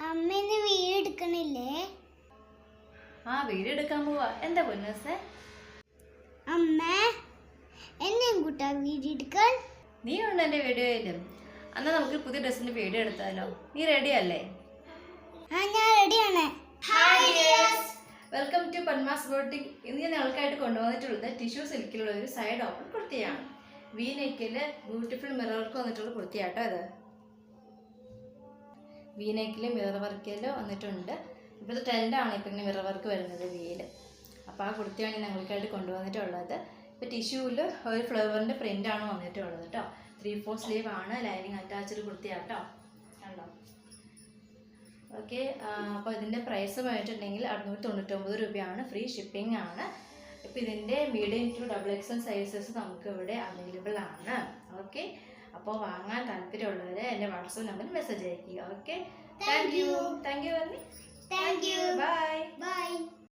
അമ്മ ഇന്ന് വീഡിയോ എടുക്കണില്ലേ? ആ വീഡിയോ എടുക്കാൻ പോവാ. എന്താ പൊന്നൂസേ? അമ്മ എന്നെയും കൂട്ടാ വീഡിയോ എടുക്കാൻ. നീ ഉണ്ട് എൻ്റെ വീഡിയോയിലും. എന്നാൽ നമുക്ക് പുതിയ ഡ്രസ്സിൻ്റെ വീഡിയോ എടുത്താലോ? നീ റെഡി അല്ലേ? ആ ഞാൻ റെഡിയാണ്. Welcome to Panmas boutique. ഇന്ന് ഞാൻ നിങ്ങൾക്കായിട്ട് കൊണ്ടുവന്നിട്ടുള്ളത് ടിഷ്യൂ സിൽക്കിലുള്ള ഒരു സൈഡ് ഓപ്പൺ കുർത്തിയാണ്. വി നെക്കിൽ ബ്യൂട്ടിഫുൾ മിറർ വർക്ക് വന്നിട്ടുള്ള കുർത്തിയാട്ടോ ഇത്. വി നെക്കിൽ മിറർ വർക്കിൽ വന്നിട്ടുണ്ട്. ഇപ്പോഴത്തെ ട്രെൻഡാണ് ഇപ്പം ഇങ്ങനെ മിറർ വർക്ക് വരുന്നത് വിയിൽ. അപ്പോൾ ആ കുർത്തിയാണ് ഞങ്ങൾക്കായിട്ട് കൊണ്ടുവന്നിട്ടുള്ളത്. ഇപ്പോൾ ടിഷ്യൂവിൽ ഒരു ഫ്ലവറിൻ്റെ പ്രിൻ്റാണ് വന്നിട്ടുള്ളത് കേട്ടോ. 3/4 സ്ലീവ് ആണ്, ലൈനിങ് അറ്റാച്ച്ഡ് കുർത്തിയാട്ടോ. കണ്ടോ? ഓക്കെ. അപ്പോൾ ഇതിൻ്റെ പ്രൈസ് പോയിട്ടുണ്ടെങ്കിൽ 699 രൂപയാണ്. ഫ്രീ ഷിപ്പിംഗ് ആണ്. ഇപ്പോൾ ഇതിൻ്റെ മീഡിയം ടു XXL സൈസസ് നമുക്ക് ഇവിടെ അവൈലബിൾ ആണ്. ഓക്കെ. അപ്പോൾ വാങ്ങാൻ താല്പര്യമുള്ളവർ എൻ്റെ വാട്സപ്പ് നമ്പറിൽ മെസ്സേജ് അയയ്ക്കുക. ഓക്കെ. താങ്ക് യു പറഞ്ഞു.